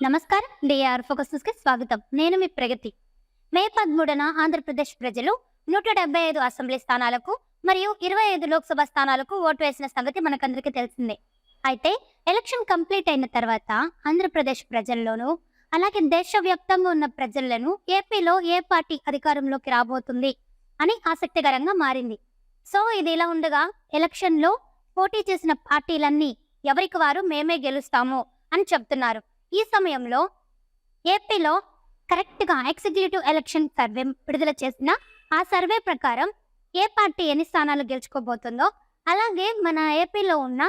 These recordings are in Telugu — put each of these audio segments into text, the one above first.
నమస్కారం. డిఆర్ ఫోకస్ న్యూస్‌కి స్వాగతం. నేను మీ ప్రగతి. మే 13న ఆంధ్రప్రదేశ్ ప్రజలు 175 అసెంబ్లీ స్థానాలకు మరియు 25 లోక్సభ స్థానాలకు ఓటు వేసిన సంగతి మనకందరికీ తెలిసిందే. అయితే ఎలక్షన్ కంప్లీట్ అయిన తర్వాత ఆంధ్రప్రదేశ్ ప్రజల్లోనూ అలాగే దేశవ్యాప్తంగా ఉన్న ప్రజలను ఏపీలో ఏ పార్టీ అధికారంలోకి రాబోతుంది అని ఆసక్తికరంగా మారింది. సో ఇది ఇలా ఉండగా ఎలక్షన్లో పోటీ చేసిన పార్టీలన్నీ ఎవరికి వారు మేమే గెలుస్తాము అని చెప్తున్నారు. ఈ సమయంలో ఏపీలో కరెక్ట్గా ఎగ్జిక్యూటివ్ ఎలక్షన్ సర్వే విడుదల చేసిన ఆ సర్వే ప్రకారం ఏ పార్టీ ఎన్ని స్థానాలు గెలుచుకోబోతుందో, అలాగే మన ఏపీలో ఉన్న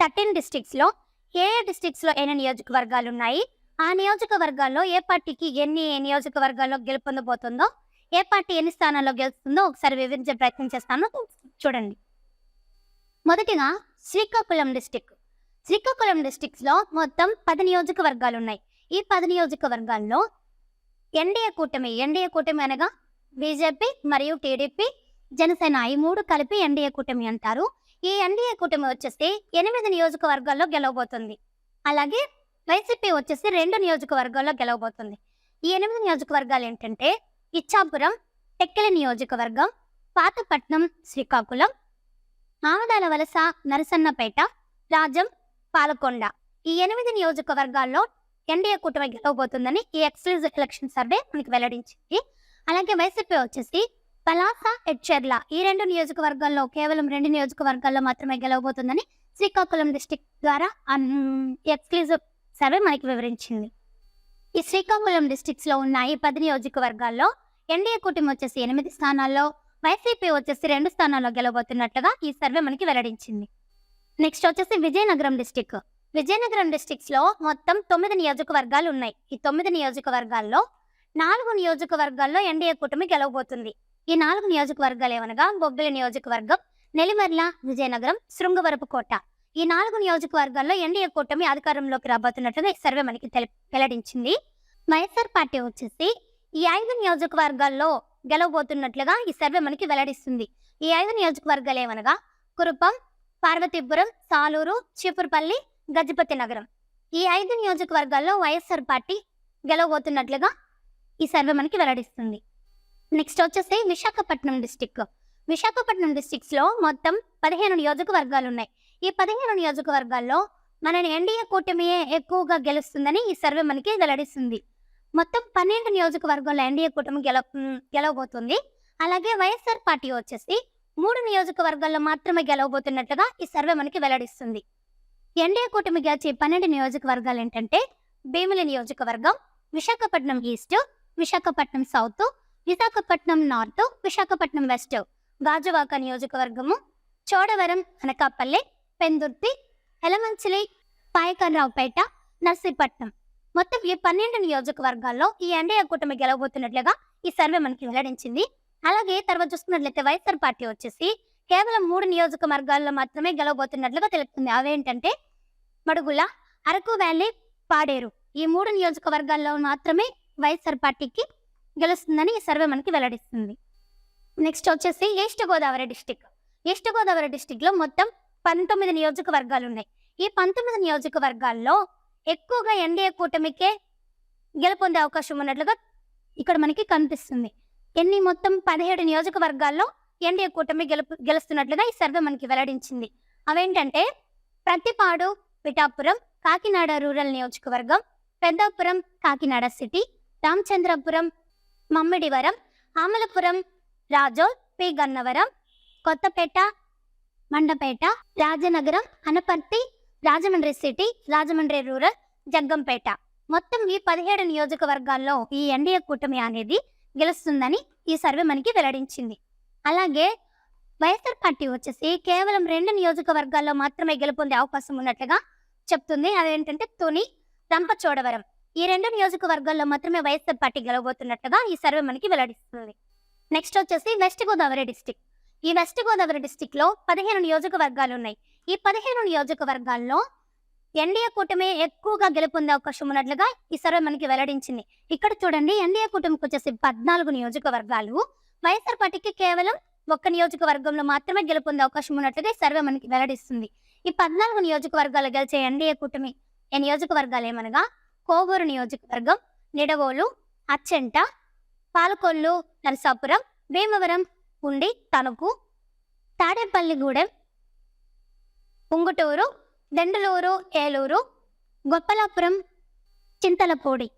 13 డిస్ట్రిక్ట్స్లో ఏ డిస్ట్రిక్ట్స్లో ఎన్ని నియోజకవర్గాలు ఉన్నాయి, ఆ నియోజకవర్గాల్లో ఏ పార్టీకి ఎన్ని నియోజకవర్గాల్లో గెలుపొందబోతుందో, ఏ పార్టీ ఎన్ని స్థానాల్లో గెలుస్తుందో ఒకసారి వివరించే ప్రయత్నం చేస్తాను, చూడండి. మొదటిగా శ్రీకాకుళం డిస్ట్రిక్ట్స్లో మొత్తం 10 నియోజకవర్గాలు ఉన్నాయి. ఈ 10 నియోజకవర్గాల్లో ఎన్డీఏ కూటమి అనగా బీజేపీ మరియు టీడీపీ, జనసేన ఈ 3 కలిపి ఎన్డీఏ కూటమి అంటారు. ఈ ఎన్డీఏ కూటమి వచ్చేసి 8 నియోజకవర్గాల్లో గెలవబోతుంది. అలాగే వైసీపీ వచ్చేసి 2 నియోజకవర్గాల్లో గెలవబోతుంది. ఈ 8 నియోజకవర్గాలు ఏంటంటే ఇచ్చాపురం, టెక్కలి నియోజకవర్గం, పాతపట్నం, శ్రీకాకుళం, ఆమదాల వలస, నరసన్నపేట, రాజం, పాలకొండ. ఈ 8 నియోజకవర్గాల్లో ఎన్డీఏ కూటమి గెలవబోతుందని ఈ ఎక్స్క్లూజివ్ ఎలక్షన్ సర్వే మనకి వెల్లడించింది. అలాగే వైసీపీ వచ్చేసి పలాస, ఎడ్చెర్ల ఈ 2 నియోజకవర్గాల్లో కేవలం 2 నియోజకవర్గాల్లో మాత్రమే గెలవబోతుందని శ్రీకాకుళం డిస్ట్రిక్ట్ ద్వారా ఎక్స్క్లూజివ్ సర్వే మనకి వివరించింది. ఈ శ్రీకాకుళం డిస్ట్రిక్ట్స్లో ఉన్న ఈ 10 నియోజకవర్గాల్లో ఎన్డీఏ కూటమి వచ్చేసి 8 స్థానాల్లో, వైసీపీ వచ్చేసి 2 స్థానాల్లో గెలవబోతున్నట్లుగా ఈ సర్వే మనకి వెల్లడించింది. నెక్స్ట్ వచ్చేసి విజయనగరం డిస్ట్రిక్ట్స్లో మొత్తం 9 నియోజకవర్గాలు ఉన్నాయి. ఈ 9 నియోజకవర్గాల్లో 4 నియోజకవర్గాల్లో ఎన్డీఏ కూటమి గెలవబోతుంది. ఈ 4 నియోజకవర్గాలు ఏమనగా బొబ్బిలి నియోజకవర్గం, నెల్లిమర్ల, విజయనగరం, శృంగవరపుకోట. ఈ 4 నియోజకవర్గాల్లో ఎన్డీఏ కూటమి అధికారంలోకి రాబోతున్నట్లుగా ఈ సర్వే మనకి వెల్లడించింది. వైఎస్ఆర్ పార్టీ వచ్చేసి ఈ 5 నియోజకవర్గాల్లో గెలవబోతున్నట్లుగా ఈ సర్వే మనకి వెల్లడిస్తుంది. ఈ 5 నియోజకవర్గాలు ఏమనగా కురుపం, పార్వతీపురం, సాలూరు, చీపురుపల్లి, గజపతి నగరం. ఈ 5 నియోజకవర్గాల్లో వైఎస్ఆర్ పార్టీ గెలవబోతున్నట్లుగా ఈ సర్వే మనకి వెల్లడిస్తుంది. నెక్స్ట్ వచ్చేసి విశాఖపట్నం డిస్ట్రిక్ట్స్లో మొత్తం 15 నియోజకవర్గాలు ఉన్నాయి. ఈ 15 నియోజకవర్గాల్లో మన ఎన్డీఏ కూటమియే ఎక్కువగా గెలుస్తుందని ఈ సర్వే మనకి వెల్లడిస్తుంది. మొత్తం 12 నియోజకవర్గాల్లో ఎన్డీఏ కూటమి గెలవబోతుంది. అలాగే వైఎస్ఆర్ పార్టీ వచ్చేసి 3 నియోజకవర్గాల్లో మాత్రమే గెలవబోతున్నట్లుగా ఈ సర్వే మనకి వెల్లడిస్తుంది. ఎన్డీఏ కూటమి గెలిచే 12 నియోజకవర్గాలు ఏంటంటే భీమిలి నియోజకవర్గం, Visakhapatnam east, Visakhapatnam south, Visakhapatnam north, Visakhapatnam west, Gajuwaka నియోజకవర్గము, చోడవరం, అనకాపల్లి, పెందుర్తి, ఎలమంచిలి, పాయకర్రావుపేట, నర్సీపట్నం. మొత్తం ఈ 12 నియోజకవర్గాల్లో ఈ ఎన్డీఏ కూటమి గెలవబోతున్నట్లుగా ఈ సర్వే మనకి వెల్లడించింది. అలాగే తర్వాత చూసుకున్నట్లయితే వైఎస్ఆర్ పార్టీ వచ్చేసి కేవలం 3 నియోజకవర్గాల్లో మాత్రమే గెలవబోతున్నట్లుగా తెలుస్తుంది. అవేంటంటే మడుగుల, అరకు వ్యాలీ, పాడేరు. ఈ 3 నియోజకవర్గాల్లో మాత్రమే వైఎస్ఆర్ పార్టీకి గెలుస్తుందని ఈ సర్వే మనకి వెల్లడిస్తుంది. నెక్స్ట్ వచ్చేసి ఈస్ట్ గోదావరి డిస్ట్రిక్ట్లో మొత్తం 19 నియోజకవర్గాలు ఉన్నాయి. ఈ 19 నియోజకవర్గాల్లో ఎక్కువగా ఎన్డీఏ కూటమికే గెలుపొందే అవకాశం ఉన్నట్లుగా ఇక్కడ మనకి కనిపిస్తుంది. మొత్తం 17 నియోజకవర్గాల్లో ఎన్డీఏ కూటమి గెలుస్తున్నట్లుగా ఈ సర్వే మనకి వెల్లడించింది. అవేంటంటే ప్రతిపాడు, పిఠాపురం, కాకినాడ రూరల్ నియోజకవర్గం, Peddapuram, Kakinada city, Ramachandrapuram, Mummidivaram, Amalapuram, Razole, P Gannavaram, Kothapeta, Mandapeta, Rajanagaram, Anaparthi, Rajahmundry city, Rajahmundry rural, Jaggampeta. మొత్తం ఈ 17 నియోజకవర్గాల్లో ఈ ఎన్డీఏ కూటమి అనేది గెలుస్తుందని ఈ సర్వే మనకి వెల్లడించింది. అలాగే వైఎస్ఆర్ పార్టీ వచ్చేసి కేవలం 2 నియోజకవర్గాల్లో మాత్రమే గెలుపొందే అవకాశం ఉన్నట్లుగా చెప్తుంది. అదేంటంటే తుని, రంపచోడవరం. ఈ 2 నియోజకవర్గాల్లో మాత్రమే వైఎస్ఆర్ పార్టీ గెలవబోతున్నట్లుగా ఈ సర్వే మనకి వెల్లడిస్తుంది. నెక్స్ట్ వచ్చేసి వెస్ట్ గోదావరి డిస్ట్రిక్ట్లో 15 నియోజకవర్గాలు ఉన్నాయి. ఈ 15 నియోజకవర్గాల్లో ఎన్డీఏ కూటమి ఎక్కువగా గెలుపొందే అవకాశం ఉన్నట్లుగా ఈ సర్వే మనకి వెల్లడించింది. ఇక్కడ చూడండి, ఎన్డీఏ కూటమికి వచ్చేసి 14 నియోజకవర్గాలు, వైఎస్ఆర్ పార్టీకి కేవలం 1 నియోజకవర్గంలో మాత్రమే గెలుపొందే అవకాశం ఉన్నట్లుగా ఈ సర్వే మనకి వెల్లడిస్తుంది. ఈ 14 నియోజకవర్గాలు గెలిచే ఎన్డీఏ కూటమి నియోజకవర్గాలు ఏమనగా కోవూరు నియోజకవర్గం, నిడవోలు, అచ్చంట, పాలకొల్లు, నరసాపురం, భీమవరం, ఉండి, తణుకు, తాడేపల్లిగూడెం, ఉంగుటూరు, దెండలూరు, ఏలూరు, గొప్పలాపురం, చింతలపూడి.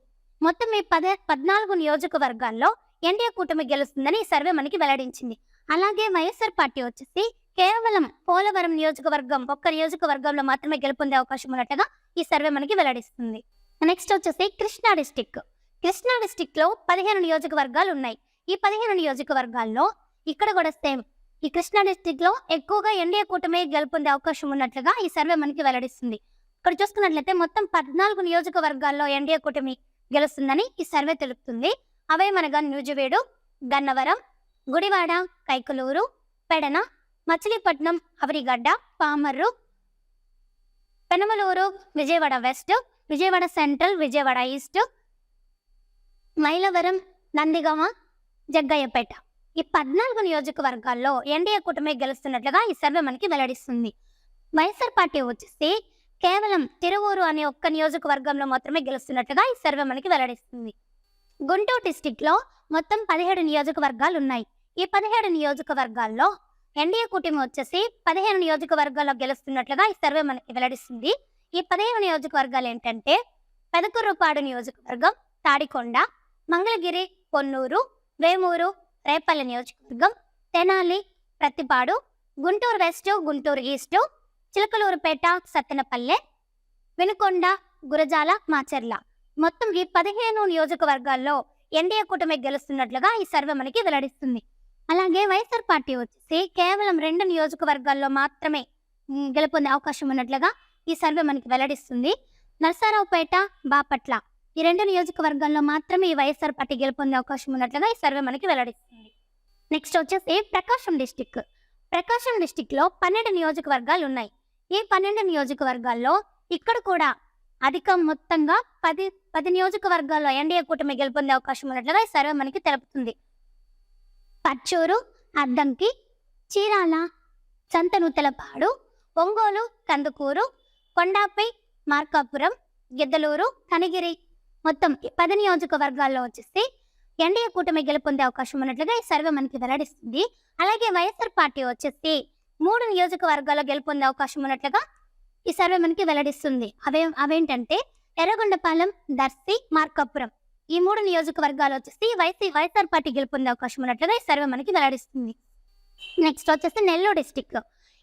మొత్తం ఈ 14 నియోజకవర్గాల్లో ఎన్డీఏ కూటమి గెలుస్తుందని ఈ సర్వే మనకి వెల్లడించింది. అలాగే వైఎస్ఆర్ పార్టీ వచ్చేసి కేవలం పోలవరం నియోజకవర్గం ఒక్క నియోజకవర్గంలో మాత్రమే గెలుపొందే అవకాశం ఉన్నట్టుగా ఈ సర్వే మనకి వెల్లడిస్తుంది. నెక్స్ట్ వచ్చేసి కృష్ణా డిస్టిక్. కృష్ణా డిస్టిక్ లో 15 నియోజకవర్గాలు ఉన్నాయి. ఈ 15 నియోజకవర్గాల్లో ఇక్కడ కూడా సేమ్ ఈ కృష్ణా డిస్టిక్ లో ఎక్కువగా ఎన్డీఏ కూటమి గెలుపొందే అవకాశం ఉన్నట్లుగా ఈ సర్వే మనకి వెల్లడిస్తుంది. ఇక్కడ చూసుకున్నట్లయితే మొత్తం 14 నియోజకవర్గాల్లో ఎన్డీఏ కూటమి గెలుస్తుందని ఈ సర్వే తెలుపుతుంది. అవే మనగా Nuzvid, Gannavaram, Gudivada, Kaikaluru, Pedana, Machilipatnam, Avanigadda, Pamarru, Penamaluru, Vijayawada west, Vijayawada central, Vijayawada east, Mylavaram, Nandigama, Jaggayyapeta. ఈ 14 నియోజకవర్గాల్లో ఎన్డీఏ కూటమి గెలుస్తున్నట్లుగా ఈ సర్వే మనకి వెల్లడిస్తుంది. వైఎస్ఆర్ పార్టీ వచ్చేసి కేవలం తిరువూరు అనే ఒక్క నియోజకవర్గంలో మాత్రమే గెలుస్తున్నట్లుగా ఈ సర్వే మనకి వెల్లడిస్తుంది. గుంటూరు డిస్టిక్ లో మొత్తం 17 నియోజకవర్గాలు ఉన్నాయి. ఈ 17 నియోజకవర్గాల్లో ఎన్డీఏ కూటమి వచ్చేసి 15 నియోజకవర్గాల్లో గెలుస్తున్నట్లుగా ఈ సర్వే మనకి వెల్లడిస్తుంది. ఈ 15 నియోజకవర్గాలు ఏంటంటే పెదకుర్రుపాడు నియోజకవర్గం, తాడికొండ, మంగళగిరి, పొన్నూరు, వేమూరు, రేపల్లి నియోజకవర్గం, తెనాలి, ప్రతిపాడు, గుంటూరు వెస్ట్, గుంటూరు ఈస్ట్, చిలకలూరుపేట, సత్తెనపల్లె, వినుకొండ, గురజాల, మాచర్ల. మొత్తం ఈ 15 నియోజకవర్గాల్లో ఎన్డీఏ కూటమి గెలుస్తున్నట్లుగా ఈ సర్వే మనకి వెల్లడిస్తుంది. అలాగే వైఎస్ఆర్ పార్టీ వచ్చేసి కేవలం 2 నియోజకవర్గాల్లో మాత్రమే గెలుపొందే అవకాశం ఉన్నట్లుగా ఈ సర్వే మనకి వెల్లడిస్తుంది. నరసరావుపేట, బాపట్ల ఈ 2 నియోజకవర్గాల్లో మాత్రమే ఈ వైఎస్ఆర్ పార్టీ గెలుపొందే అవకాశం ఉన్నట్లుగా ఈ సర్వే మనకి వెల్లడిస్తుంది. నెక్స్ట్ వచ్చేసి ప్రకాశం డిస్టిక్. ప్రకాశం డిస్టిక్ లో 12 నియోజకవర్గాలు ఉన్నాయి. ఈ 12 నియోజకవర్గాల్లో ఇక్కడ కూడా అధిక మొత్తంగా 10 నియోజకవర్గాల్లో ఎన్డీఏ కూటమి గెలుపొందే అవకాశం ఉన్నట్లుగా ఈ సర్వే మనకి తెలుపుతుంది. పచ్చూరు, అద్దంకి, చీరాల, సంతనూతలపాడు, ఒంగోలు, కందుకూరు, కొండాపై, మార్కాపురం, గిద్దలూరు, కనిగిరి. మొత్తం 10 నియోజకవర్గాల్లో వచ్చేసి ఎన్డీఏ కూటమి గెలుపొందే అవకాశం ఉన్నట్లుగా ఈ సర్వే మనకి వెల్లడిస్తుంది. అలాగే వైఎస్ఆర్ పార్టీ వచ్చేసి 3 నియోజకవర్గాల్లో గెలుపొందే అవకాశం ఉన్నట్లుగా ఈ సర్వే మనకి వెల్లడిస్తుంది. అవేంటంటే ఎర్రగొండపాలెం, దర్శి, మార్కాపురం. ఈ 3 నియోజకవర్గాలు వచ్చేసి వైఎస్ఆర్ పార్టీ గెలుపొందే అవకాశం ఉన్నట్లుగా ఈ సర్వే మనకి వెల్లడిస్తుంది. నెక్స్ట్ వచ్చేసి నెల్లూరు డిస్టిక్.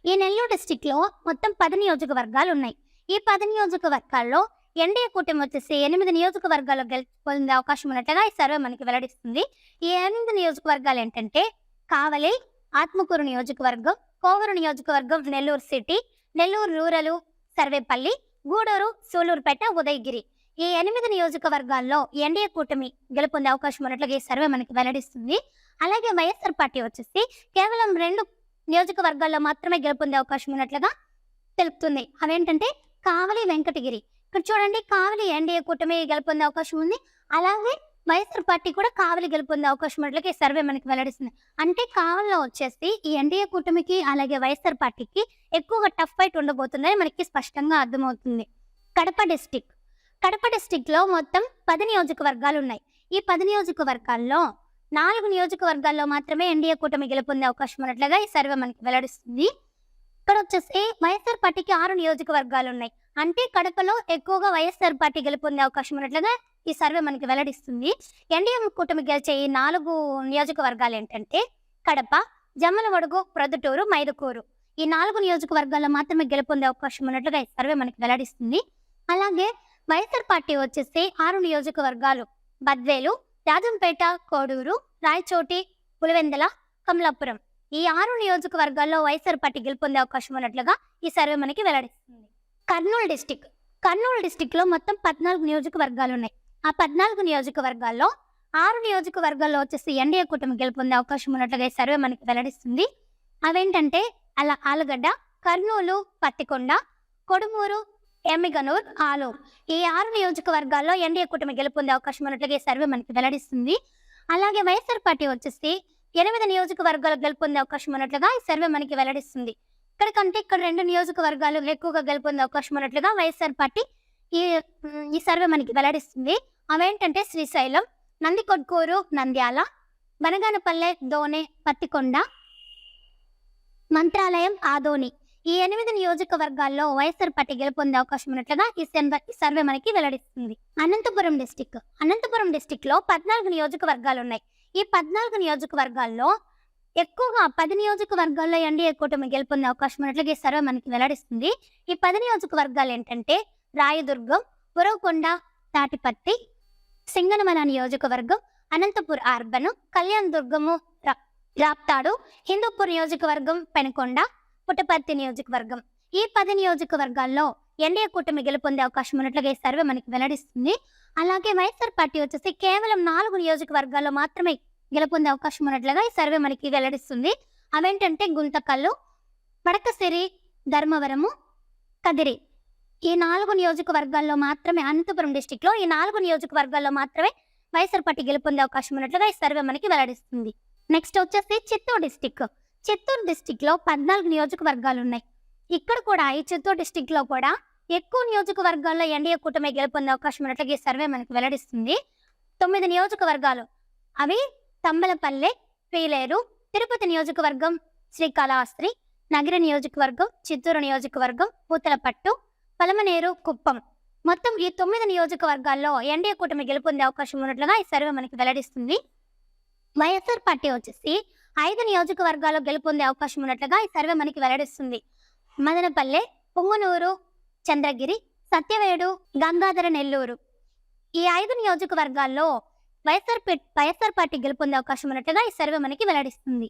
ఈ నెల్లూరు డిస్టిక్ లో మొత్తం 10 నియోజకవర్గాలు ఉన్నాయి. ఈ 10 నియోజకవర్గాల్లో ఎన్డీఏ కూటమి వచ్చేసి 8 నియోజకవర్గాల్లో గెలుపొందే అవకాశం ఉన్నట్లుగా ఈ సర్వే మనకి వెల్లడిస్తుంది. ఈ 8 నియోజకవర్గాలు ఏంటంటే కావలి, ఆత్మకూరు నియోజకవర్గం, కోవూరు నియోజకవర్గం, నెల్లూరు సిటీ, నెల్లూరు రూరల్, సర్వేపల్లి, గూడూరు, సూలూరుపేట, ఉదయగిరి. ఈ 8 నియోజకవర్గాల్లో ఎన్డీఏ కూటమి గెలుపొందే అవకాశం ఉన్నట్లుగా ఈ సర్వే మనకి వెల్లడిస్తుంది. అలాగే వైఎస్ఆర్ పార్టీ వచ్చేసి కేవలం 2 నియోజకవర్గాల్లో మాత్రమే గెలుపొందే అవకాశం ఉన్నట్లుగా తెలుపుతుంది. అవేంటంటే కావలి, వెంకటగిరి. ఇక్కడ చూడండి, కావలి ఎన్డీఏ కూటమి గెలుపొందే అవకాశం ఉంది. అలాగే వైఎస్ఆర్ పార్టీ కూడా కావలి గెలుపొందే అవకాశం ఉన్నట్లుగా ఈ సర్వే మనకి వెల్లడిస్తుంది. అంటే కావలిలో వచ్చేసి ఈ ఎన్డీఏ కూటమికి అలాగే వైఎస్ఆర్ పార్టీకి ఎక్కువగా టఫ్ ఫైట్ ఉండబోతుందని మనకి స్పష్టంగా అర్థమవుతుంది. కడప డిస్టిక్. కడప డిస్టిక్ లో మొత్తం 10 నియోజకవర్గాలు ఉన్నాయి. ఈ 10 నియోజకవర్గాల్లో 4 నియోజకవర్గాల్లో మాత్రమే ఎన్డీఏ కూటమి గెలుపొందే అవకాశం ఉన్నట్లుగా ఈ సర్వే మనకి వెల్లడిస్తుంది. ఇక్కడ వచ్చేసి వైఎస్ఆర్ పార్టీకి 6 నియోజకవర్గాలు ఉన్నాయి. అంటే కడపలో ఎక్కువగా వైఎస్ఆర్ పార్టీ గెలుపొందే అవకాశం ఉన్నట్లుగా ఈ సర్వే మనకి వెల్లడిస్తుంది. ఎన్డీఏ కూటమి గెలిచే ఈ 4 నియోజకవర్గాలు ఏంటంటే కడప, జమ్మలమడుగు, ప్రొద్దుటూరు, మైదుకూరు. ఈ 4 నియోజకవర్గాల్లో మాత్రమే గెలుపొందే అవకాశం ఉన్నట్లుగా ఈ సర్వే మనకి వెల్లడిస్తుంది. అలాగే వైఎస్ఆర్ పార్టీ వచ్చేసి 6 నియోజకవర్గాలు బద్వేలు, రాజంపేట, కోడూరు, రాయచోటి, పులివెందల, కమలాపురం. ఈ 6 నియోజకవర్గాల్లో వైఎస్ఆర్ పార్టీ గెలుపొందే అవకాశం ఉన్నట్లుగా ఈ సర్వే మనకి వెల్లడిస్తుంది. కర్నూలు డిస్టిక్. కర్నూలు డిస్టిక్ లో మొత్తం 14 నియోజకవర్గాలు ఉన్నాయి. ఆ 14 నియోజకవర్గాల్లో 6 నియోజకవర్గాల్లో వచ్చేసి ఎన్డీఏ కూటమి గెలుపొందే అవకాశం ఉన్నట్లుగా ఈ సర్వే మనకి వెల్లడిస్తుంది. అవేంటంటే ఆలగడ్డ, కర్నూలు, పత్తికొండ, కొడుమూరు, ఎమ్మిగనూర్, ఆలూరు. ఈ 6 నియోజకవర్గాల్లో ఎన్డీఏ కూటమి గెలుపొందే అవకాశం ఉన్నట్లుగా ఈ సర్వే మనకి వెల్లడిస్తుంది. అలాగే వైఎస్ఆర్ పార్టీ వచ్చేసి 8 నియోజకవర్గాలు గెలుపొందే అవకాశం ఉన్నట్లుగా ఈ సర్వే మనకి వెల్లడిస్తుంది. ఇక్కడ 2 నియోజకవర్గాలు ఎక్కువగా గెలుపొందే అవకాశం ఉన్నట్లుగా వైఎస్ఆర్ పార్టీ ఈ ఈ సర్వే మనకి వెల్లడిస్తుంది. అవేంటంటే శ్రీశైలం, నందికొట్కూరు, నంద్యాల, బనగానపల్లె, దోనె, పత్తికొండ, మంత్రాలయం, ఆదోని ఈ 8 నియోజకవర్గాల్లో వైఎస్ఆర్ పార్టీ గెలుపొందే అవకాశం ఉన్నట్లుగా ఈ సర్వే మనకి వెల్లడిస్తుంది. అనంతపురం డిస్టిక్ లో 14 నియోజకవర్గాలున్నాయి. ఈ 14 నియోజకవర్గాల్లో ఎక్కువగా 10 నియోజకవర్గాల్లో ఎన్డీఏ కూటమి గెలుపొందే అవకాశం ఉన్నట్లుగా ఈ సర్వే మనకి వెల్లడిస్తుంది. ఈ 10 నియోజకవర్గాలు ఏంటంటే రాయదుర్గం, ఉరవకొండ, తాటిపత్తి, సింగనమల నియోజకవర్గం, అనంతపూర్ అర్బన్, కళ్యాణ్ దుర్గము, రాప్తాడు, హిందూపూర్ నియోజకవర్గం, పెనుకొండ, పుట్టపర్తి నియోజకవర్గం. ఈ 10 నియోజకవర్గాల్లో ఎన్డీఏ కూటమి గెలుపొందే అవకాశం ఉన్నట్లుగా ఈ సర్వే మనకి వెల్లడిస్తుంది. అలాగే వైఎస్ఆర్ పార్టీ వచ్చేసి కేవలం 4 నియోజకవర్గాల్లో మాత్రమే గెలుపొందే అవకాశం ఉన్నట్లుగా ఈ సర్వే మనకి వెల్లడిస్తుంది. అవేంటంటే గుంతకల్లు, వడకసిరి, ధర్మవరము, కదిరి. ఈ 4 నియోజకవర్గాల్లో మాత్రమే అనంతపురం డిస్టిక్ లో ఈ 4 నియోజకవర్గాల్లో మాత్రమే వైఎస్ఆర్ పార్టీ గెలుపొందే అవకాశం ఉన్నట్లుగా ఈ సర్వే మనకి వెల్లడిస్తుంది. నెక్స్ట్ వచ్చేసి చిత్తూరు డిస్టిక్ లో 14 నియోజకవర్గాలు ఉన్నాయి. ఇక్కడ కూడా ఈ చిత్తూరు డిస్టిక్ లో కూడా ఎక్కువ నియోజకవర్గాల్లో ఎన్డీఏ కూటమి గెలుపొందే అవకాశం ఉన్నట్లుగా ఈ సర్వే మనకి వెల్లడిస్తుంది. 9 నియోజకవర్గాలు అవి తంబలపల్లె, పీలేరు, తిరుపతి నియోజకవర్గం, శ్రీకాళహస్తి, నగర నియోజకవర్గం, చిత్తూరు నియోజకవర్గం, పూతలపట్టు, పలమనేరు, కుప్పం. మొత్తం ఈ 9 నియోజకవర్గాల్లో ఎన్డీఏ కూటమి గెలుపొందే అవకాశం ఉన్నట్లుగా ఈ సర్వే మనకి వెల్లడిస్తుంది. వైఎస్ఆర్ పార్టీ వచ్చేసి 5 నియోజకవర్గాల్లో గెలుపొందే అవకాశం ఉన్నట్లుగా ఈ సర్వే మనకి వెల్లడిస్తుంది. మదనపల్లె, పొంగునూరు, చంద్రగిరి, సత్యవేడు, గంగాధర, నెల్లూరు. ఈ 5 నియోజకవర్గాల్లో వైఎస్ఆర్ పార్టీ గెలుపొందే అవకాశం ఉన్నట్లుగా ఈ సర్వే మనకి వెల్లడిస్తుంది.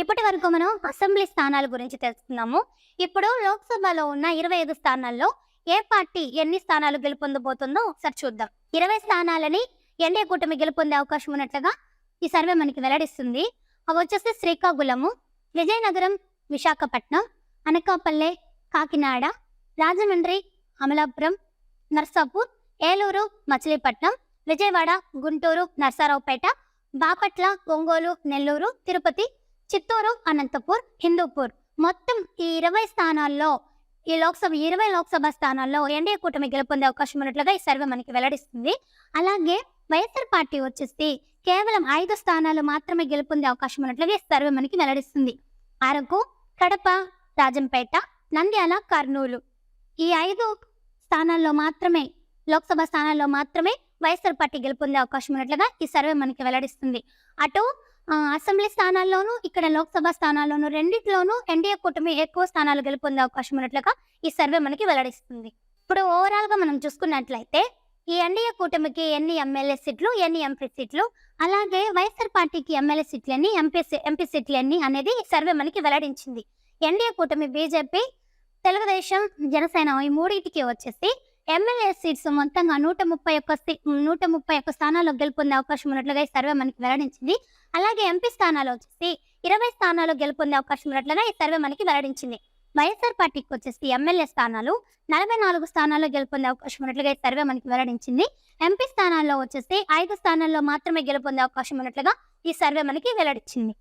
ఇప్పటి వరకు మనం అసెంబ్లీ స్థానాల గురించి తెలుసుకున్నాము. ఇప్పుడు లోక్సభలో ఉన్న 25 స్థానాల్లో ఏ పార్టీ ఎన్ని స్థానాలు గెలుపొందబోతుందో ఒకసారి చూద్దాం. 20 స్థానాలని ఎన్డీఏ కూటమి గెలుపొందే అవకాశం ఉన్నట్లుగా ఈ సర్వే మనకి వెల్లడిస్తుంది. అవి వచ్చేసి శ్రీకాకుళము, విజయనగరం, విశాఖపట్నం, అనకాపల్లె, కాకినాడ, రాజమండ్రి, అమలాపురం, నర్సాపూర్, ఏలూరు, మచిలీపట్నం, విజయవాడ, గుంటూరు, నర్సారావుపేట, బాపట్ల, ఒంగోలు, నెల్లూరు, తిరుపతి, చిత్తూరు, అనంతపూర్, హిందూపూర్. మొత్తం ఈ 20 స్థానాల్లో ఈ 20 లోక్సభ స్థానాల్లో ఎన్డీఏ కూటమి గెలుపొందే అవకాశం ఉన్నట్లుగా ఈ సర్వే మనకి వెల్లడిస్తుంది. అలాగే వైఎస్ఆర్ పార్టీ వచ్చేసి కేవలం 5 స్థానాలు మాత్రమే గెలుపొందే అవకాశం ఉన్నట్లుగా ఈ సర్వే మనకి వెల్లడిస్తుంది. అరకు, కడప, రాజంపేట, నంద్యాల, కర్నూలు. ఈ 5 స్థానాల్లో మాత్రమే లోక్సభ స్థానాల్లో మాత్రమే వైఎస్ఆర్ పార్టీ గెలుపొందే అవకాశం ఉన్నట్లుగా ఈ సర్వే మనకి వెల్లడిస్తుంది. అటు అసెంబ్లీ స్థానాల్లోనూ ఇక్కడ లోక్సభ స్థానాల్లోనూ రెండిట్లోనూ ఎన్డీఏ కూటమి ఎక్కువ స్థానాలు గెలుపొందే అవకాశం ఉన్నట్లుగా ఈ సర్వే మనకి వెల్లడిస్తుంది. ఇప్పుడు ఓవరాల్ గా మనం చూసుకున్నట్లయితే ఈ ఎన్డీఏ కూటమికి ఎన్ని ఎమ్మెల్యే సీట్లు, ఎన్ని ఎంపీ సీట్లు, అలాగే వైఎస్ఆర్ పార్టీకి ఎమ్మెల్యే సీట్లు ఎన్ని, ఎంపీ సీట్లు ఎన్ని అనేది ఈ సర్వే మనకి వెల్లడించింది. ఎన్డీఏ కూటమి బీజేపీ, తెలుగుదేశం, జనసేన ఈ మూడింటికి వచ్చేసి ఎమ్మెల్యే సీట్స్ మొత్తంగా 131 స్థానాల్లో గెలుపొందే అవకాశం ఉన్నట్లుగా ఈ సర్వే మనకి వెల్లడించింది. అలాగే ఎంపీ స్థానాలు వచ్చేసి 20 స్థానాలు గెలుపొందే అవకాశం ఉన్నట్లుగా ఈ సర్వే మనకి వెల్లడించింది. వైఎస్ఆర్ పార్టీకి వచ్చేసి ఎమ్మెల్యే స్థానాలు 44 స్థానాల్లో గెలుపొందే అవకాశం ఉన్నట్లుగా ఈ సర్వే మనకి వెల్లడించింది. ఎంపీ స్థానాల్లో వచ్చేసి 5 స్థానాల్లో మాత్రమే గెలుపొందే అవకాశం ఉన్నట్లుగా ఈ సర్వే మనకి వెల్లడించింది.